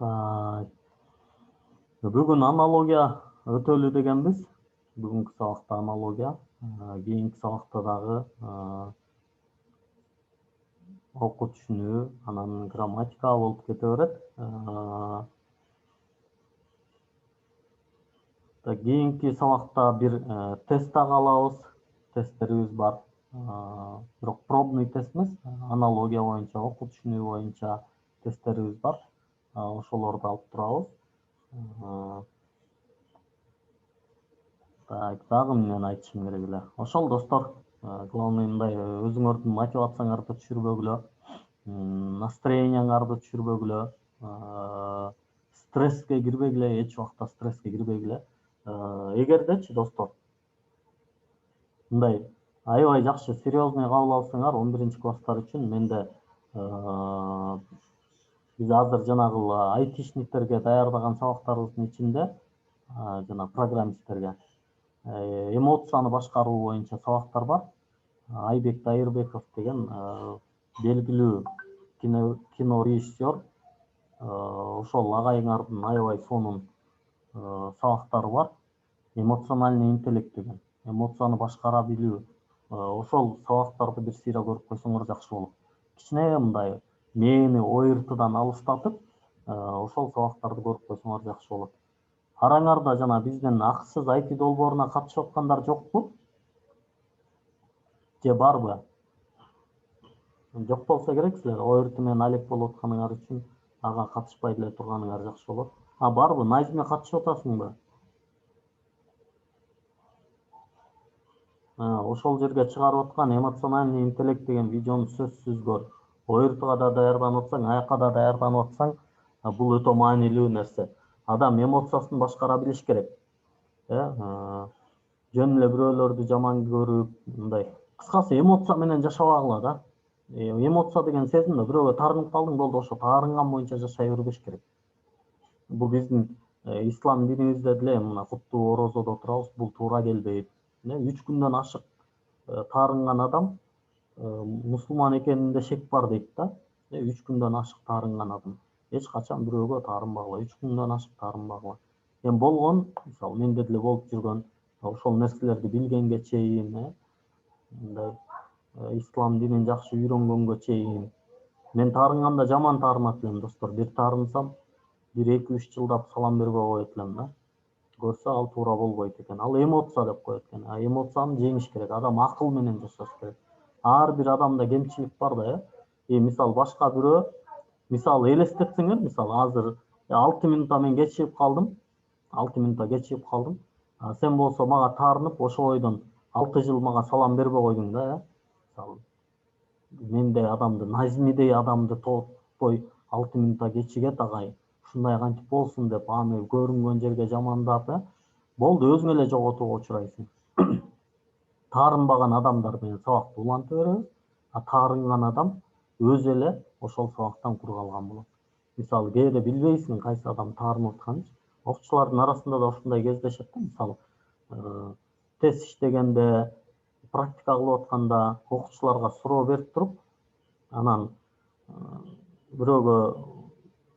Так, бүгүн аналогия өтөлү дегенбиз. Бүгүнкү сабакта аналогия, кийинки сабакта дагы окуу түшүнүү, анан грамматика болуп кете берет. Кийинки сабакта бир тест дагы алабыз. Тесттерибиз бар. Бирок пробный тест эмес, аналогия боюнча, окуу түшүнүү боюнча тесттерибиз бар. Ошолорду алып турабыз. Так, дагы эмнени айтышым керек эле. Ошол достор, главный мындай өзүңөрдүн мотивацияңарды түшүрбөгүлө, настроенияңарды түшүрбөгүлө, стресске кирбегиле, эч убакта стресске кирбегиле. Эгердечи достор, мындай аябай жакшы серьезный кабыл алсаңар, 11-класстар үчүн менде биз азыр жанагы айтишниктерге даярдаган сабактарыбыздын ичинде жана программисттерге эмоцияны башкаруу боюнча сабактар бар. Айбек Дайырбеков деген белгилүү кинорежиссер, ошол агайыңардын аябай сонун сабактары бар. Эмоциональный интеллект деген, эмоцияны башкара билүү. Ошол сабактарды бир сыйра көрүп койсоңор жакшы болот. Кичине мындай мээни ойыртудан алыстатып, ошол сабактарды көрүп койсоңор жакшы болот. Араңарда жана биздин акысыз IT долбооруна катышып аткандар жокпу? Же барбы? Жок болсо керек, силер ойыртуу менен алек болуп атканыңар үчүн ага катышпай деле турганыңар жакшы болот. Барбы? Найзме катышып атасыңбы? Ошол жерге чыгарып аткан эмоциональный интеллект деген видеону сөзсүз көр. Ойыртууга да даярданып атсаң, аяка да даярданып атсаң, бул өтө маанилүү нерсе. Адам эмоциясын башкара билиш керек. Жөн эле бирөөлөрдү жаман көрүп, мындай. Кыскасы эмоция менен жашабагыла да. Эмоция деген сезим, бирөөгө таарынып калдың, болду, ошо таарынган боюнча жашай бербеш керек. Бул биздин ислам динибизде деле мына куттуу орозодо турабыз, бул туура келбейт. 3 күндөн ашык таарынган адам мусулман экенинде шек бар дейт да. 3 күндөн ашык таарынган адам эч качан бирөөгө таарынбагыла, 3 күндөн ашык таарынбагыла. Эми болгон, мисалы менде деле болуп жүргөн, ошол нерселерди билгенге чейин, мындай ислам динин жакшы үйрөнгөнгө чейин мен таарынганда жаман таарынат элем, достор. Бир таарынсам, 1-2-3 жылдап салам бербей коет элем да. Көрсө ал туура болбойт экен. Ал эмоция деп коет экен. Эмоцияны жеңиш керек. Адам акыл менен жашаш керек. Ар бир адамда кемчилик бар да, мисалы башка бирөө, мисалы элестетсеңер, мисалы азыр 6 минутта мен кечигип калдым. 6 минутта кечигип калдым. Сен болсо мага таарынып, ошо бойдон 6 жыл мага салам бербей койдуң да. Мисалы менде адамды, Назимидей адамды тоотпой 6 минутта кечигет агай. Ушундай кантип болсун деп, аны көрүнгөн жерге жамандап, болду, өзүң эле жоготууга учурайсың. Таарынбаган адамдар менен сабакты уланта беребиз, таарынган адам өзү эле ошол сабактан кур калган болот. Мисалы кээде билбейсиң кайсы адам таарынып атканын. Окуучулардын арасында да ушундай кездешет да, мисалы тест иштегенде, практика кылып атканда окуучуларга суроо берип туруп, анан бирөөгө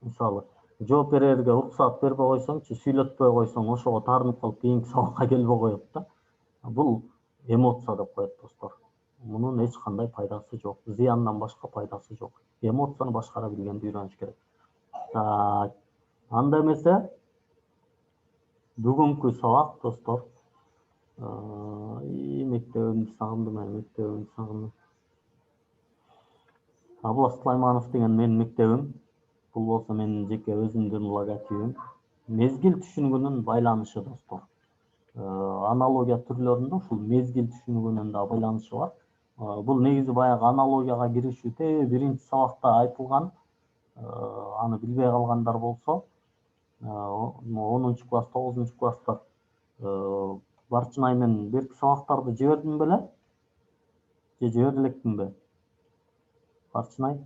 мисалы жооп берерге уруксат бербей койсоңчу, сүйлөтпөй койсоң, ошого таарынып калып кийинки сабакка келбей коет да. Бул эмоция деп коет, достор. Мунун эч кандай пайдасы жок, зыяндан башка пайдасы жок. Эмоцияны башкара билгенди үйрөнүш керек. Так, анда эмесе бүгүнкү сабак, достор, мектебимди сагындым, мектебимди сагындым. Аблас Сулайманов деген менин мектебим. Бул болсо менин жеке өзүмдүн логотипим. Мезгил түшүнгүнүн байланышы, достор. Аналогия түрлөрүндө ушул мезгил түшүнгүнүн да байланышы бар. Бул негизи баягы аналогияга киришүүтө биринчи сабакта айтылган, аны билбей калгандар болсо, 10-класс, 9-класста Барчынай мен берки сабактарды жибердим беле? Же жибере электимби? Барчынай?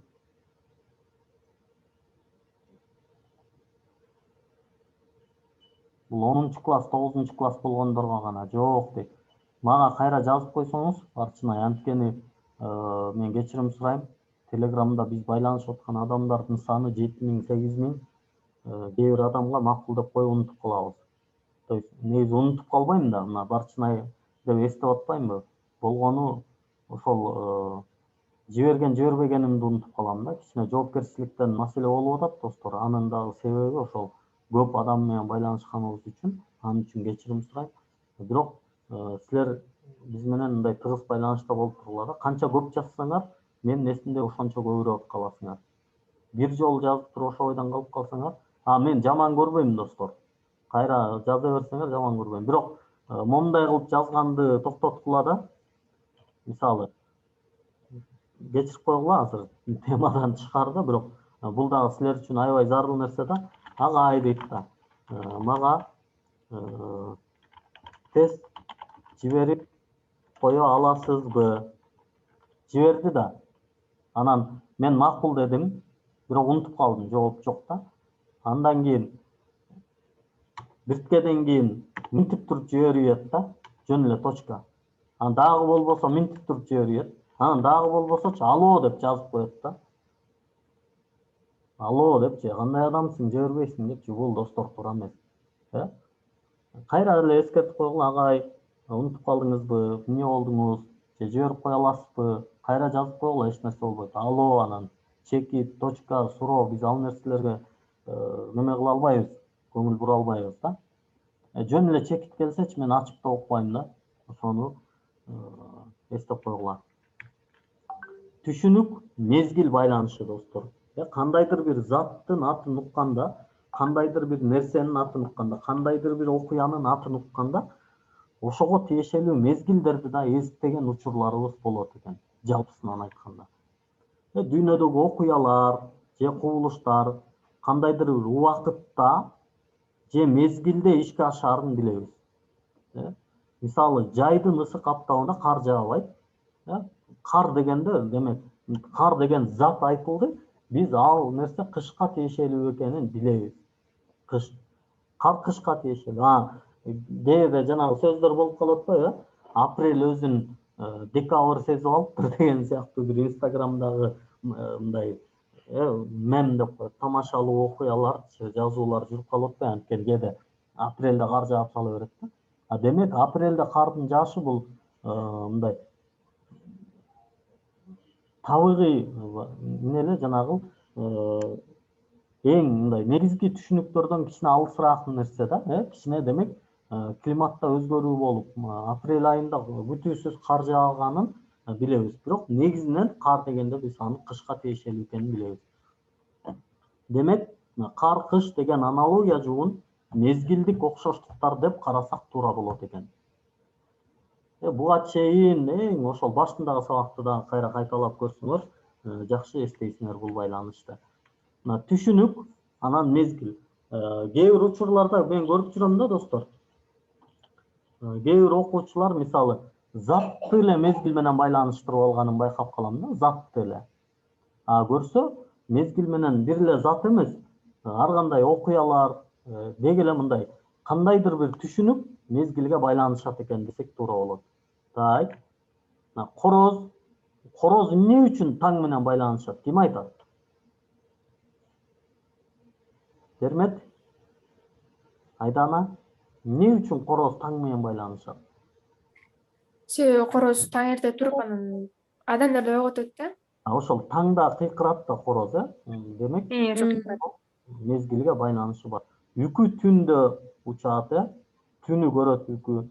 Бул 10-класс, 9-класс болгондорго гана жок дейт. Мага кайра жазып койсоңуз, Барчынай, анткени мен кечирим сурайм. Телеграмда биз байланышып аткан адамдардын саны 7000, 8000. кээ бир адамга макул деп коюп унутуп калабыз. То есть негизи унутуп калбайм да, мына Барчынай деп эстеп атпаймынбы? Болгону ошол жиберген жибербегенимди унутуп калам да. Кичине жоопкерчиликтен маселе болуп атат достор. Анын дагы себеби ошол көп адам менен байланышканыбыз үчүн. Анын үчүн кечирим сурайм. Бирок силер биз менен мындай тыгыз байланышта болуп тургула. Канча көп жазсаңар, менин эсимде ошончо көбүрөөк каласыңар. Бир жолу жазып туруп ошол ойдон калып калсаңар, мен жаман көрбөйм достор. Кайра жаза берсеңер жаман көрбөйм. Бирок момундай кылып жазганды токтоткула да. Мисалы, кечирип койгула азыр темадан тышкары да, бирок бул дагы силер үчүн аябай зарыл нерсе да. Агай дейт да. Мага тест жиберип кое аласызбы? Жиберди да. Анан мен макул дедим, бирок унутуп калдым, жооп жок да. Андан кийин бирткеден кийин минтип туруп жиберип да, жөн эле точка. Анан дагы болбосо минтип туруп жиберип, анан дагы болбосочу алло деп жазып коет да. Алло депчи, кандай адамсың, жибербейсиң депчи, бул достор туура эмес. Кайра эле эскертип койгула, агай, унутуп калдыңызбы, эмне болдуңуз, же жиберип кое аласызбы? Кайра жазып койгула, эч нерсе болбойт. Алло, анан чеки, точка, суроо, биз ал нерселерге неме кыла албайбыз, көңүл бура албайбыз да. Жөн эле чекит келсечи мен ачып да окубайм да. Ошону эстеп койгула. Түшүнүк мезгил байланышы достор. Кандайдыр бир заттын атын укканда, кандайдыр бир нерсенин атын укканда, кандайдыр бир окуянын атын укканда, ошого тиешелүү мезгилдерди да эстеген учурларыбыз болот экен, жалпысынан айтканда. Дүйнөдөгү окуялар же кубулуштар кандайдыр бир убакытта же мезгилде ишке ашаарын билебиз. Мисалы, жайдын ысык аптабында кар жаабайт. Кар дегенде, демек, кар деген зат айтылды. Биз ал нерсе кышка тиешелүү экенин билебиз. Кыш. Кар кышка тиешелүү. Кээде жанагы сөздөр болуп калып атпайбы? Апрель өзүн декабрь сезип алыптыр деген сыяктуу бир Инстаграмдагы мындай мем деп коет, тамашалуу окуялар, жазуулар жүрүп калып атпайбы? Анткени кээде апрелде кар жаап сала берет да. Демек, апрелде кардын жаашы бул мындай табигый эмне эле жанагы эң мындай негизги түшүнүктөрдөн кичине алысыраак нерсе да, кичине демек климатта өзгөрүү болуп, апрель айында күтүүсүз кар жааганын билебиз. Бирок негизинен кар дегенде биз аны кышка тиешелүү экенин билебиз. Демек, кар кыш деген аналогия жугун мезгилдик окшоштуктар деп карасак туура болот экен. Буга чейин ошол башындагы сабакты да кайра кайталап көрсөңөр, жакшы эстейсиңер бул байланышты. Түшүнүк, анан мезгил. Кээ бир учурларда мен көрүп жүрөм да достор. Кээ бир окуучулар мисалы затты эле мезгил менен байланыштырып алганын байкап калам да, затты эле. Көрсө, мезгил менен бир эле зат эмес, ар кандай окуялар, деги эле мындай кандайдыр бир түшүнүк мезгилге байланышат экен десек туура болот. Так. Короз эмне үчүн таң менен байланышат? Ким айтат? Бермет? Айдана, эмне үчүн короз таң менен байланышат? Себеби короз таң эрте туруп анан адамдарды ойготот да. Ошол таңда кыйкырат да короз, демек мезгилге байланышы бар. Үкү түндө учат, түнү көрөт үкү,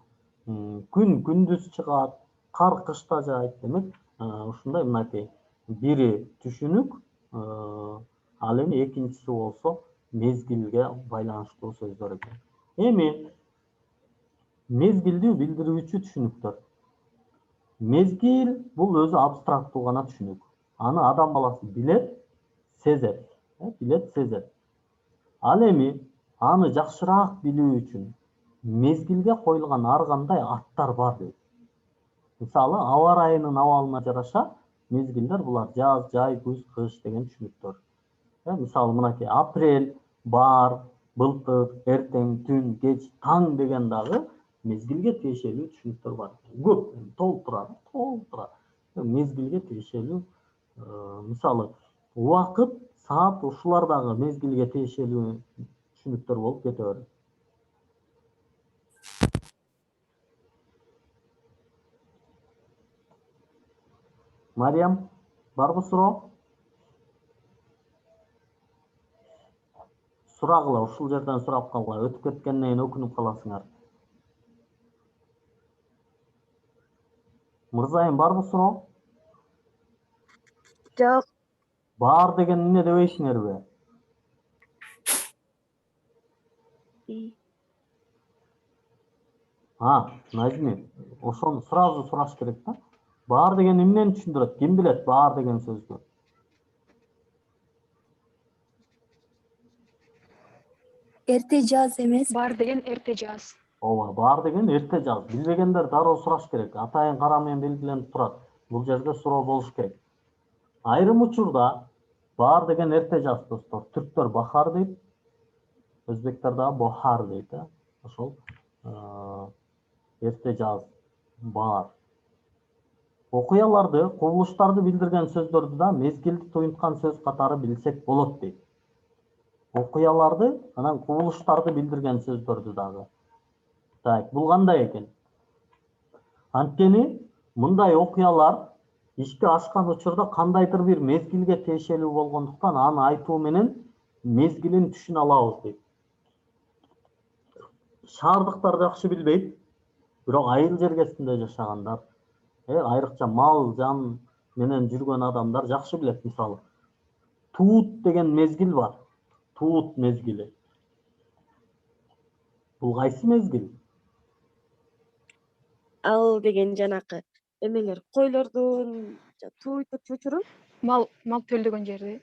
күн күндүз чыгат, кар кышта жаайт, демек ушундай мынакей бири түшүнүк, ал эми экинчиси болсо мезгилге байланыштуу сөздөр экен. Эми мезгилди билдирүүчү түшүнүктөр. Мезгил бул өзү абстрактуу гана түшүнүк. Аны адам баласы билет, сезет, сезет. Ал эми аны жакшыраак билүү үчүн мезгилге коюлган ар кандай аттар бар дейт. Мисалы, аба ырайынын абалына жараша мезгилдер булар жаз, жай, күз, кыш деген түшүнүктөр. Мисалы, мынакей апрель, баар, былтыр, эртең, түн, кеч, таң деген дагы мезгилге тиешелүү түшүнүктөр бар. Көп, толуп турат. Мезгилге тиешелүү, мисалы, убакыт саат ушулар дагы мезгилге тиешелүү түшүнүктөр болуп кете берет. Мариям, барбы суроо? Сурагыла, ушул жерден сурап калгыла. Өтүп кеткенден кийин өкүнүп каласыңар. Мырзайым, барбы суроо? Жок. Бар деген эмне дебейсиңерби? Назми, ошону сразу сураш керек да. Бар деген эмнени түшүндүрөт? Ким билет бар деген сөздү? Эрте жаз эмес. Бар деген эрте жаз. Ооба, бар деген эрте жаз. Билбегендер дароо сураш керек. Атайын кара менен белгиленип турат. Бул жерде суроо болуш керек. Айрым учурда бар деген эрте жаз, достор. Түрктөр бахар дейт, өзбектер дагы бохар дейт, ошол эрте жаз, бар. Окуяларды, кубулуштарды билдирген сөздөрдү да мезгилди туюнткан сөз катары билсек болот дейт. Окуяларды, анан кубулуштарды билдирген сөздөрдү дагы. Так, бул кандай экен? Анткени мындай окуялар ишке ашкан учурда кандайдыр бир мезгилге тиешелүү болгондуктан аны айтуу менен мезгилин түшүнө алабыз дейт. Шаардыктар жакшы билбейт, бирок айыл жергесинде жашагандар, айрыкча мал жан менен жүргөн адамдар жакшы билет. Мисалы, туут деген мезгил бар. Туут мезгили. Бул кайсы мезгил? Ал деген жанакы эмелер, койлордун туутуп чучуру. Мал төлдөгөн жерди.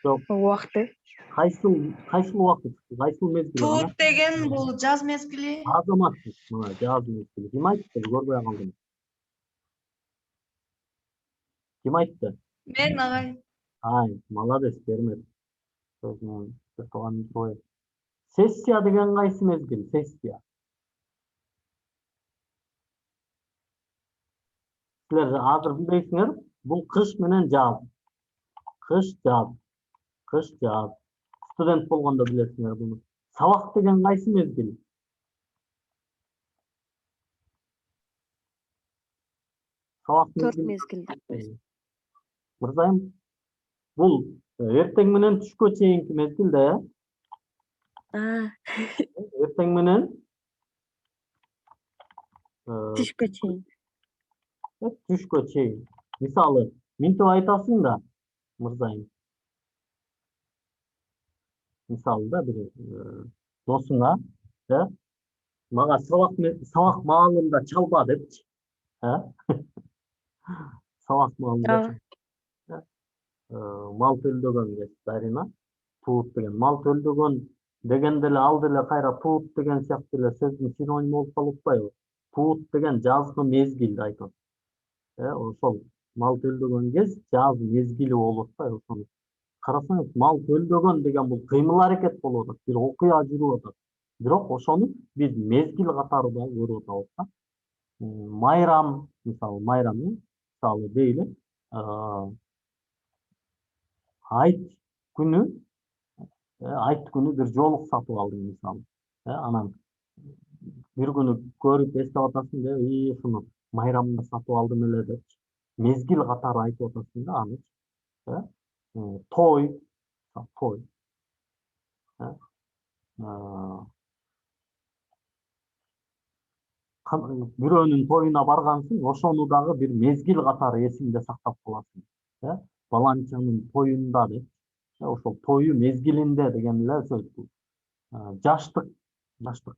Жок. Убакты. Кайсыл убакыт? Кайсыл мезгил? Туут деген бул жаз мезгили. Азамат, мына жаз мезгили. Ким айтты? Көрбөй калдым. Ким айтты? Мен агай. Ай, молодец, бермет. Сессия деген кайсы мезгил? Сессия. Силер азыр билбейсиңер, бул кыш менен жаз. Кыш, жаз. Кыш, жаз. Студент болгондо билесиңер буну. Сабак деген кайсы мезгил? Сабак 4 мезгилде. Мырзайым, бул эртең менен түшкө чейинки мезгил да, эртең менен Түшкө чейин. Түшкө чейин. Мисалы, минтип айтасың да, мырзайым. Мисалы да бир досуңа, мага сабак маалында чалба депчи. Сабак маалында мал төлдөгөн кез дарина. Туут деген мал төлдөгөн дегенде эле ал деле кайра туут деген сыяктуу эле сөздүн синоними болуп калып атпайбы? Туут деген жазгы мезгилди айтат. Ошол мал төлдөгөн кез жаз мезгили болуп атпайбы? Ошону карасаңыз, мал төлдөгөн деген бул кыймыл аракет болуп атат, бир окуя жүрүп атат. Бирок ошону биз мезгил катары да көрүп атабыз да. Майрам, мисалы, мисалы дейли, айт күнү бир жоолук сатып алдың мисалы. Анан бир күнү көрүп эстеп атасың да, ушуну майрамда сатып алдым эле деп мезгил катары айтып атасың да аны. Той. Бирөөнүн тоюна баргансың, ошону дагы бир мезгил катары эсиңде сактап каласың. Баланчанын тоюнда деп. Ошол тою мезгилинде деген эле сөз бул. Жаштык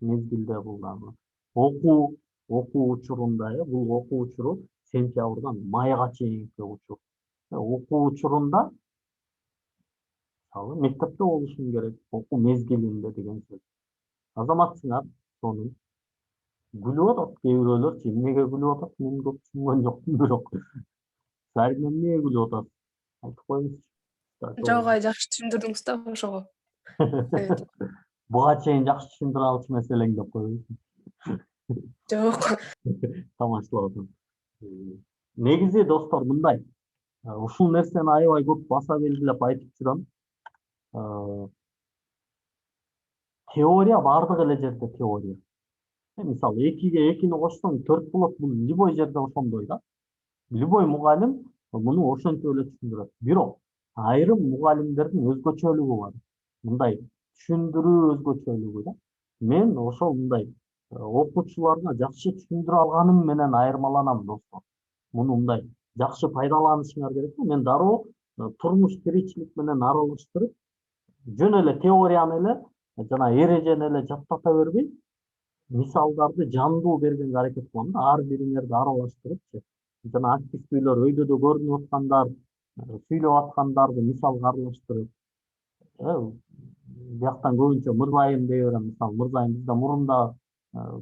мезгилде бул дагы. Окуу учурунда, бул окуу учуру сентябрдан майга чейинки учур. Окуу учурунда, мисалы, мектепте болушуң керек, окуу мезгилинде деген сөз. Азаматсыңар, сону күлүп атат кээ бирөөлөрчү. Эмнеге күлүп атат? Мен көп түшүнгөн жокмун, бирок. Сарин эмнеге күлүп атат? Айтып коюңузчу. Жок, жакшы түшүндүрдүңүз да ошого. Буга чейин жакшы түшүндүрө алчу маселең деп коюңуз. Жок. Тамашалап атам. Негизи достор мындай. Ушул нерсени аябай көп баса белгилеп айтып жүрөм. Теория бардык эле жерде теория. Мисалы 2-ге 2-ни кошсоң 4 болот, бул любой жерде ошондой да. Любой мугалим муну ошентип эле түшүндүрөт. Бирок айрым мугалимдердин өзгөчөлүгү бар. Мындай түшүндүрүү өзгөчөлүгү да. Мен ошол мындай окуучуларга жакшы түшүндүрө алганым менен айырмаланам достор. Муну мындай жакшы пайдаланышыңар керек. Мен дароо турмуш тиричилик менен аралаштырып, жөн эле теорияны эле жана эрежени эле жаттата бербей, мисалдарды жандуу бергенге аракет кылам да, ар бириңерди аралаштырып, жана активдүүлөр өйдө көрүнүп аткандар, сүйлөп аткандарды мисалга аралаштырып, бияктан көбүнчө мырзайым дей берем. Мисалы мырзайым бизде мурунда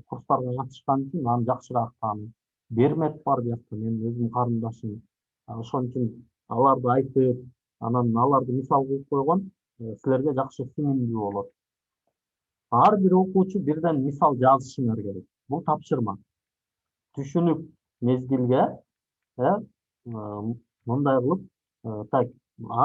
курстарга катышкан үчүн аны жакшыраак тааныйм. Бермет бар биякта, менин өзүмдүн карындашым. Ошон үчүн аларды айтып, анан аларды мисал кылып койгон силерге жакшы сиңимдүү болот. Ар бир окуучу бирден мисал жазышыңар керек. Бул тапшырма. Түшүнүк мезгилге мындай кылып, так,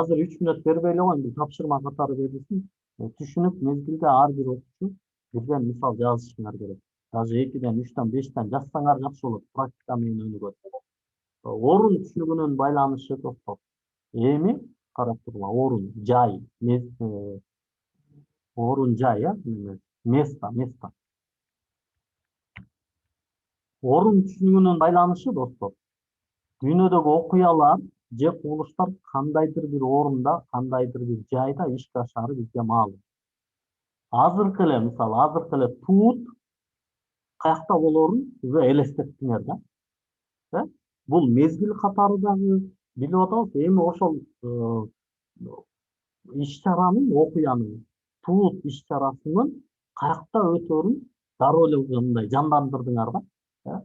азыр 3 мүнөт бербей эле коеюн, бул тапшырма катары берилсин. Түшүнүк мезгилге ар бир окуучу бирден мисал жазышыңар керек. Даже 2-ден, 3-тен, 5-тен жазсаңар жакшы болот. Практика менен өнүгөт. Орун түшүнүгүнүн байланышы достор. Эми карап тургула, орун, жай, орун, жай, место. Орун түшүнүгүнүн байланышы достор. Дүйнөдөгү окуялар же кубулуштар кандайдыр бир орунда, кандайдыр бир жайда ишке ашары бизге маалым. Азыркы эле, мисалы, азыркы эле туут каякта болорун өзү элестеттиңер да. Бул мезгил катары дагы билип атабыз. Эми ошол иш-чаранын, окуянын, туут иш-чарасынын каякта өтөрүн дароо эле мындай жандандырдыңар да.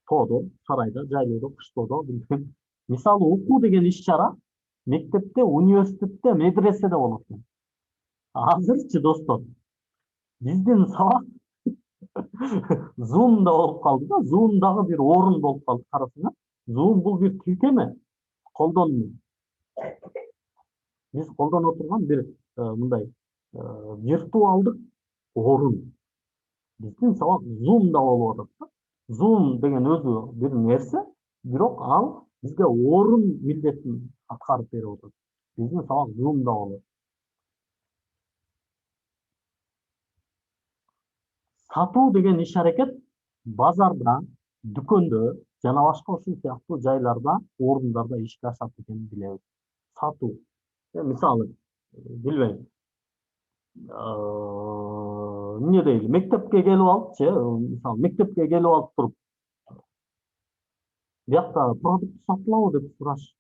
Тоодо, сарайда, жайлоодо, кыштоодо, билбейм. Мисалы, окуу деген иш-чара мектепте, университетте, медреседе болот экен. Азырчы достор, биздин сабак Zoom'da болуп калды да. Zoom дагы бир орун болуп калды, карасаңар. Zoom бул бир тилкеме, колдонуу. Биз колдоно турган бир мындай виртуалдык орун. Биздин сабак Zoom'da болуп атат да. Zoom деген өзү бир нерсе, бирок ал бизге орун милдетин аткарып берип атат. Биздин сабак Zoom'da болот. Сатуу деген иш-аракет базарда, дүкөндө жана башка ушул сыяктуу жайларда, орундарда ишке ашат экенин билебиз. Сатуу. Мисалы, билбейм. Эмне дейли? Мектепке келип алыпчы, мисалы, мектепке келип алып туруп, биякта продукт сатылабы деп сураш.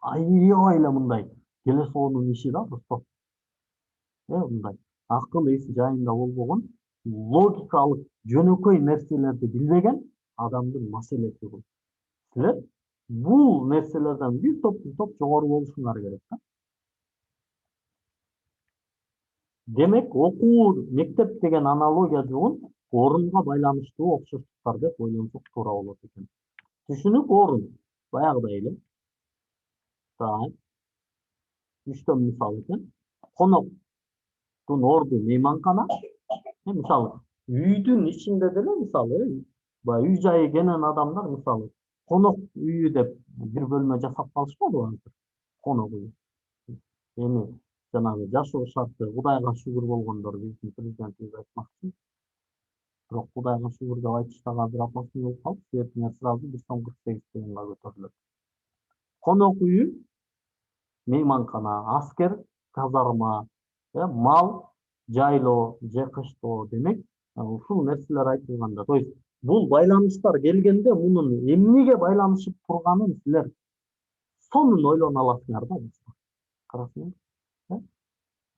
Аябай эле мындай телефонун иши да, достор. Мындай акыл эси жайында болбогон, логикалык жөнөкөй нерселерди билбеген адамдын маселеси бул. Силер бул нерселерден бир топ жогору болушуңар керек да. Демек, окуу, мектеп деген аналогия жогун орунга байланыштуу окшоштуктар деп ойлонсок туура болот экен. Түшүнүк орун, баягыдай эле. Так. 3төн мисал экен. Коноктун орду мейманкана. Мисалы, үйдүн ичинде деле, мисалы, үй жайы кенен адамдар, мисалы, конок үйү деп бир бөлмө жасап калышпадыбы азыр? Конок үйү. Эми жанагы жашоо шарты Кудайга шүгүр болгондор, биздин президентибиз айтмакчы. Бирок Кудайга шүгүр деп айтышта азыр апасын болуп калып, светиңер сразу 1,48 тыйынга көтөрүлөт. Конок үйү, мейманкана, аскер, казарма, мал, жайлоо же кыштоо демек, ушул нерселер айтылганда. То есть бул байланыштар келгенде мунун эмнеге байланышып турганын силер сонун ойлоно аласыңар да. Карасыңар.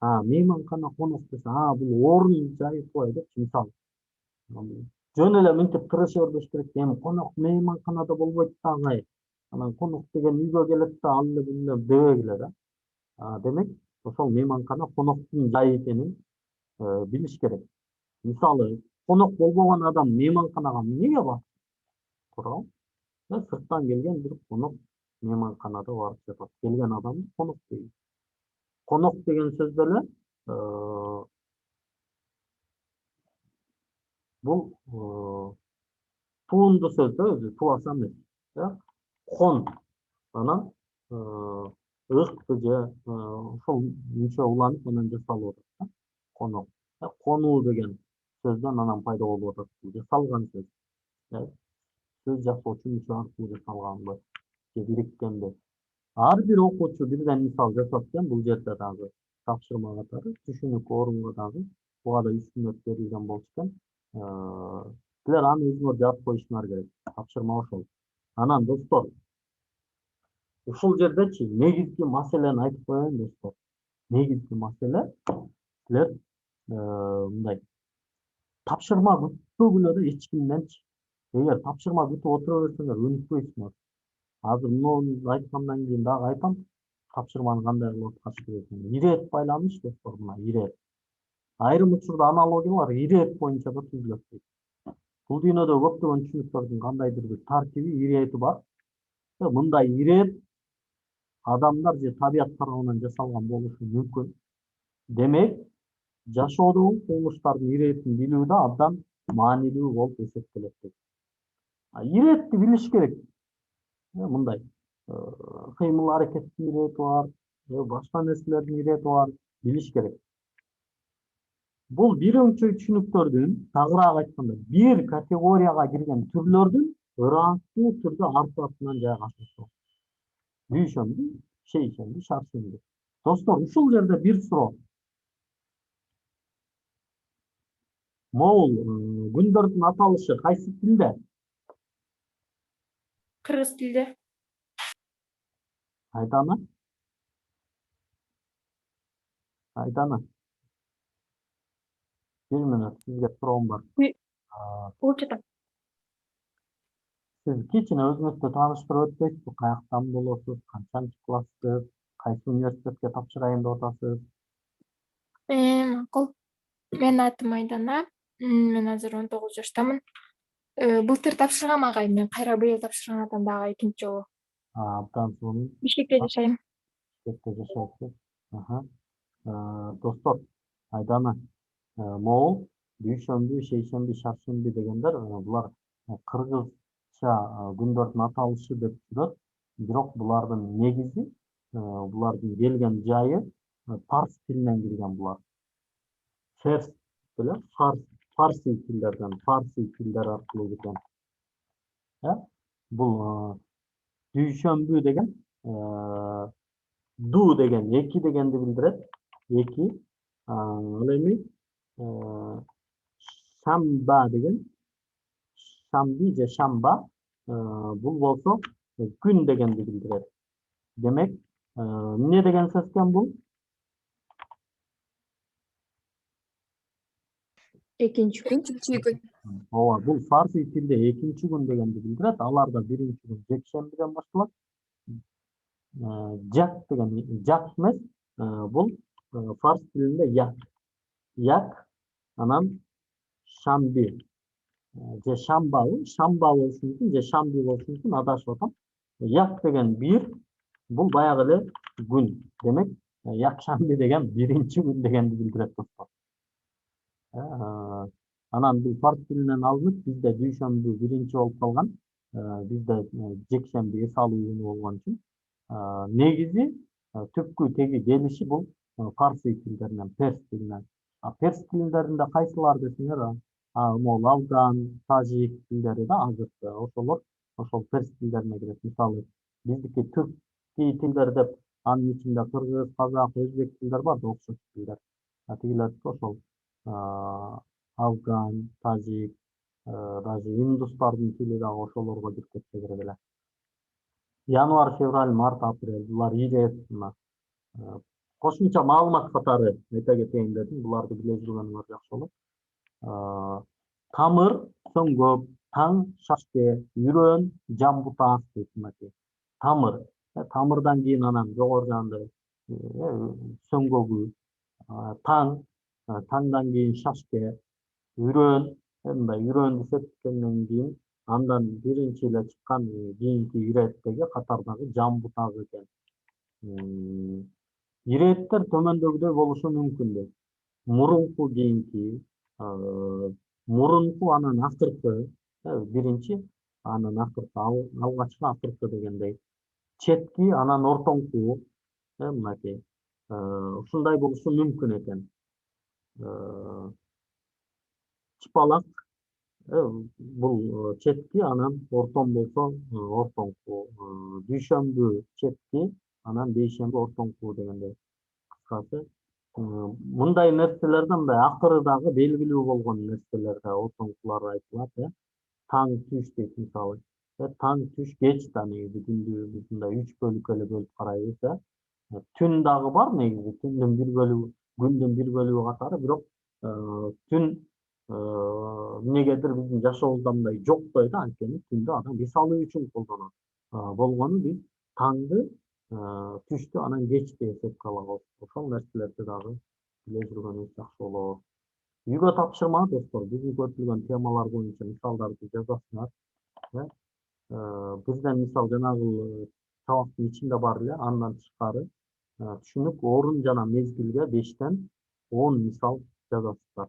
Мейманкана, конок десе, бул орун жайы кой деп, мисалы. Жөн эле мынтип тырыша бербеш керек. Эми конок мейманканада болбойт да агай. Анан конок деген үйгө келет да, ал эле бул эле дебегиле да. Демек, ошол мейманкана коноктун жайы экенин билиш керек. Мисалы, конок болбогон адам мейманканага эмнеге барат? Туурабы? Сырттан келген бир конок мейманканада барып жатат. Келген адам конок дейт. Конок деген сөз деле бул туунду сөз да өзү, тубаса эмес. Кон анан ыкты же ошол нече уланып анан жасалып атат. Конок. Конуу деген сөздөн анан пайда болуп атат. Жасалган сөз. Сөз жасоочу мүчө аркылуу жасалганбы же бириткенби. Ар бир окуучу бирден мисал жасап экен, бул жерде дагы тапшырма катары түшүнүк орунга дагы буга да 3 мүнөт берилген болчу экен. Силер аны өзүңөр жазып коюшуңар керек. Тапшырма ошол. Анан достор, ушул жердечи негизги маселени айтып коеюн достор. Негизги маселе силер мындай тапшырма күтпөгүлө да эч кимденчи. Эгер тапшырма күтүп отура берсеңер өнүкпөйсүңөр. Азыр муну айткандан кийин дагы айтам. Тапшырманы кандай кылып аткарыш керек экенин. Ирет байланыш достор, мына ирет. Айрым учурда аналогиялар ирет боюнча да түзүлөт. Бул дүйнөдө көптөгөн түшүнүктөрдүн кандайдыр бир тартиби, ирети бар. Мындай ирет адамдар же табият тарабынан жасалган болушу мүмкүн. Демек, жашоодогу кылмыштардын иретин билүү да абдан маанилүү болуп эсептелет. Иретти билиш керек. Мындай кыймыл аракеттин ирети бар, башка нерселердин ирети бар, билиш керек. Бул биринчи түшүнүктөрдүн, тагыраак айтканда, бир категорияга кирген түрлөрдүн ырааttуу түрдө арты-артынан жайгашышы. Дүйшөмбү, шейшемби, шаршемби. Достор, ушул жерде бир суроо. Могул күндөрдүн аталышы кайсы тилде? Кыргыз тилде. Айдана. Bir minut, sizge sorum var. Угуп жатам. Siz кичине өзүңүздү тааныштырып өтпөйсүзбү? Каяктан болосуз, канчанчы класстык, кайсы университетке тапшырайын деп атасыз? Макул. Менин атым Айдана. Мен азыр 19 жаштамын. Былтыр тапшыргам агай, мен кайра быйыл тапшырган атам дагы экинчи жолу. Абдан сонун. Бишкекте жашайм. Бишкекте жашайсыз. Достор, Айдана, могул, дүйшөмбү, шейшемби, шаршемби дегендер, булар кыргызча күндөрдүн аталышы деп жүрөт. Бирок булардын негизи, булардын келген жайы парс тилинен кирген булар. Ферс деле фарси тилдерден, фарси тилдер аркылуу кирген. Бул дүйшөмбү деген ду деген эки дегенди билдирет. Эки. Ал эми шамба деген, шамби же шамба, бул болсо күн дегенди билдирет. Демек, эмне деген сөз экен бул? Экинчи күн. Ооба, бул фарси тилде экинчи күн дегенди билдирет. Аларда биринчи күн жекшембиден башталат. Жак деген, жак эмес, бул фарс тилинде як. Як, анан шамби же шамбабы, шамба болушу мүмкүн, же шамби болушу мүмкүн, адашып атам. Як деген бир, бул баягы эле күн. Демек, як шамби деген биринчи күн дегенди билдирет достор. Анан бул фарс тилинен алынып, бизде дүйшөмбү биринчи болуп калган, бизде жекшемби эс алуу күнү болгон үчүн. Негизи түпкү теги келиши бул фарси тилдеринен, перс тилинен. Перс тилдеринде кайсылар десеңер, могул афган, тажик тилдери да азыркы, ошолор ошол перс тилдерине кирет. Мисалы, биздики түрк тилдери деп, анын ичинде кыргыз, казак, өзбек тилдер бар да, окшош тилдер. Тигилердики ошол афган, тажик, даже индустардын тили дагы ошолорго кирип кетсе керек эле. Январь, февраль, март, апрель, булар ирет. Кошумча маалымат катары айта кетейин дедим, буларды биле жүргөнүңөр жакшы болот. Тамыр, сөңгөк, таң, шашке, үрөн, жамбутак дейт мынакей. Тамыр, тамырдан кийин анан жогору жагында сөңгөгү, таң, таңдан кийин шашке, үрөн, мындай үрөндү сепкенден кийин андан биринчи эле чыккан кийинки иреттеги катардагы жамбутак экен. Иреттер төмөндөгүдөй болушу мүмкүн деп. Мурунку кийинки, мурунку анан акыркы, биринчи анан акыркы, алгачкы акыркы дегендей. Четки анан ортоңку, мынакей. Ушундай болушу мүмкүн экен. Чыпалак бул четки анан ортон болсо ортоңку. Дүйшөмбү четки анан бейшемби ортоңку дегендей. Кыскасы мындай нерселерде мындай акыры дагы белгилүү болгон нерселерде ортоңкулар айтылат. Таң түш дейт мисалы. Таң түш кеч да негизи күндү биз мындай 3 бөлүккө эле бөлүп карайбыз. Түн дагы бар негизи, түндүн бир бөлүгү, күндүн бир бөлүгү катары, бирок түн эмнегедир биздин жашообузда мындай жоктой да, анткени түндү адам эс алуу үчүн колдонот. Болгону биз таңды, түштү анан кечти эсепке алабыз. Ошол нерселерди дагы биле жүргөнүбүз жакшы болот. Үйгө тапшырма достор, биздин көрсөтүлгөн темалар боюнча мисалдарды жазасыңар. Бизden мисал жанагы сабактын ичинде бар эле, андан тышкары түшүнүк, орун жана мезгилге 5тен 10 мисал жазасыздар.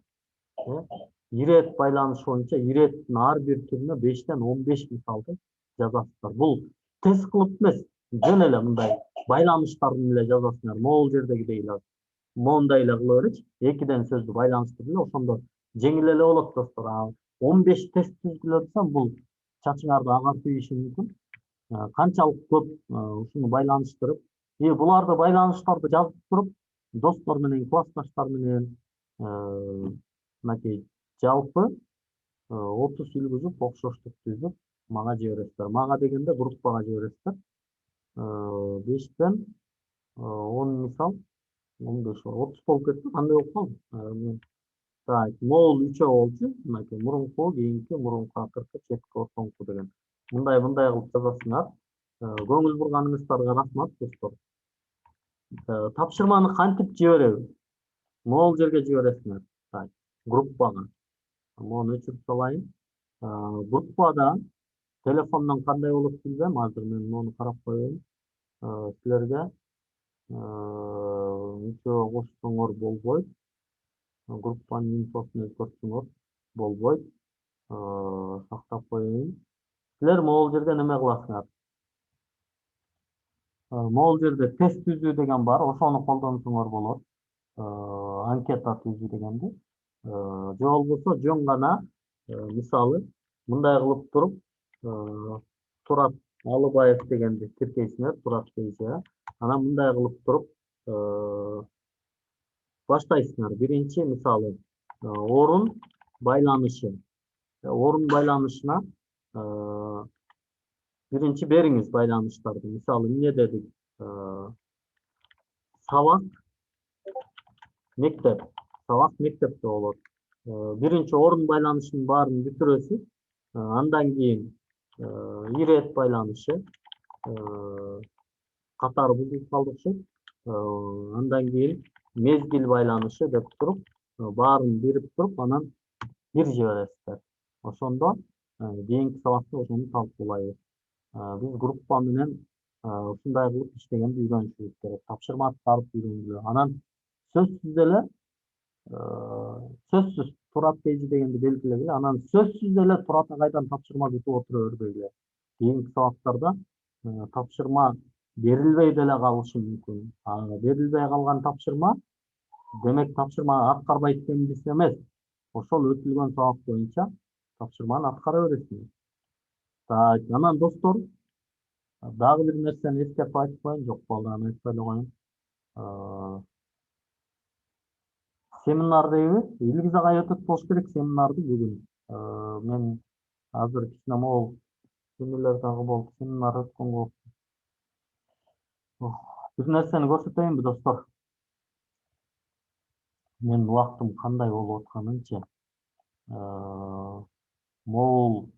Ирет байланышы боюнча иреттин ар бир түрүнө 5тен 15 мисалды жазасыздар. Бул тест кылып эмес, жөн эле мындай байланыштарын эле жазасыңар. Могул жердегидей эле. Мондай эле кыла беречи, экиден сөздү байланыштырып эле, ошондо жеңил эле болот достор. 15 тест түзгүлө десем, бул чачыңарды агартып ийиши мүмкүн. Канчалык көп ушуну байланыштырып, буларды байланыштарды жазып туруп, достор менен, классташтар менен мынакей жалпы 30 үлгүзүп, окшоштук түзүп мага жибересиздер. Мага дегенде группага жибересиздер. 5тен 10 мисал, 15 30 болуп кетти. Кандай болуп калды? Так, могул 3 болчу. Мынакей мурунку, кийинки, мурунку, акыркы, четки, ортоңку деген. Мындай кылып жазасыңар. Көңүл бурганыңыздарга рахмат достор. Тапшырманы кантип жиберебиз? Могул жерге жибересиңер. Так, группага. Мону өчүрүп салайын. Группада телефондон кандай болот билбейм, азыр мен мону карап коеюн. Силерге ниче кошсоңор болбойт. Группанын инфосун өзгөртсөңөр болбойт. Сактап коеюн. Силер могул жерде неме кыласыңар? Могул жерде тест түзүү деген бар, ошону колдонсоңор болот. Анкета түзүү дегенди. Же болбосо жөн гана мисалы мындай кылып туруп, Турат Алыбаев дегенди тиркейсиңер, Турат КЖ. Анан мындай кылып туруп баштайсыңар. Биринчи мисалы орун байланышы. Орун байланышына биринчи бериңиз байланыштарды. Мисалы эмне дедик? Сабак, мектеп. Сабак мектепте болот. Биринчи орун байланышынын баарын бүтүрөсүз. Андан кийин ирет байланышы. Катары бузулуп калды окшойт. Андан кийин мезгил байланышы деп туруп, баарын бирип туруп, анан бир жибересиздер. Ошондо кийинки сабакта ошону талкуулайбыз. Биз группа менен ушундай кылып иштегенди үйрөнүшүбүз керек. Тапшырма аткарып үйрөнгүлө. Анан сөзсүз эле Турат КЖ дегенди белгилегиле. Анан сөзсүз эле Турат агайдан тапшырма күтүп отура бербегиле. Кийинки сабактарда тапшырма берилбей деле калышы мүмкүн. Берилбей калган тапшырма демек тапшырма аткарбайт экенибиз эмес. Ошол өтүлгөн сабак боюнча тапшырманы аткара бересиңер. Так, анан достор, дагы бир нерсени эскертип айтып коеюн, жок болду, аны айтпай эле коеюн. Семинар дейбиз, Илгиз агай өтөт болуш керек семинарды бүгүн. Мен азыр кичине могул семинар дагы болду, семинар өткөн болуп. Бир нерсени көрсөтөйүнбү достор? Менин убактым кандай болуп атканынчы. Могул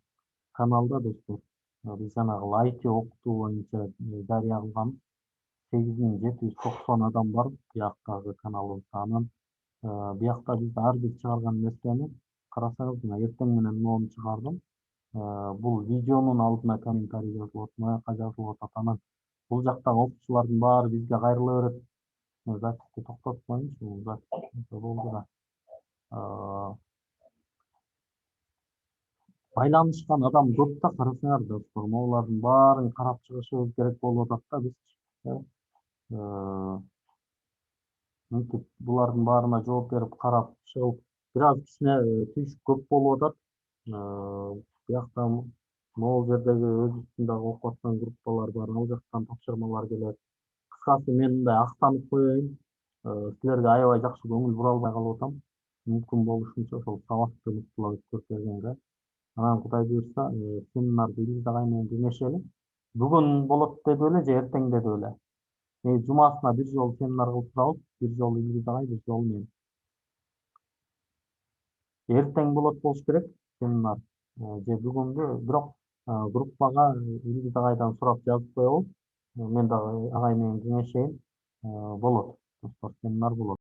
каналда достор, биз жанагы IT окутуу боюнча дарыя кылган 8790 адам бар бияктагы каналыбызда. Анан биякта биз ар бир чыгарган нерсени карасаңыз, мына эртең менен моуну чыгардым. Бул видеонун алдына комментарий жазылып атат, маяка жазылып атат. Анан бул жактагы окуучулардын баары бизге кайрыла берет. записьти токтотуп коюңузчу, бул запись болду да. Байланышкан адам көп да, карасаңар достор, могулардын баарын карап чыгышыбыз керек болуп атат да биз. Мынтип булардын баарына жооп берип карап чыгып, бир аз кичине түйшүк көп болуп атат. Биякта могул жердеги өзүбүздүн дагы окуп аткан группалар бар, ал жактан тапшырмалар келет. Кыскасы мен мындай актанып коеюн, силерге аябай жакшы көңүл бура албай калып атам. Мүмкүн болушунча ошол сабактуулук көрсөткөнгө. Анан Кудай буйрса, семинарды Илиз агай менен кеңешели. Бүгүн болот деди эле же эртең деди эле. Жумасына бир жолу семинар кылып турабыз, бир жолу Илиз агай, бир жолу мен. Эртең болот болуш керек семинар, же бүгүнгү, бирок группага Илиз агайдан сурап жазып коебуз. Мен дагы агай менен кеңешейин. Болот, достор, семинар болот.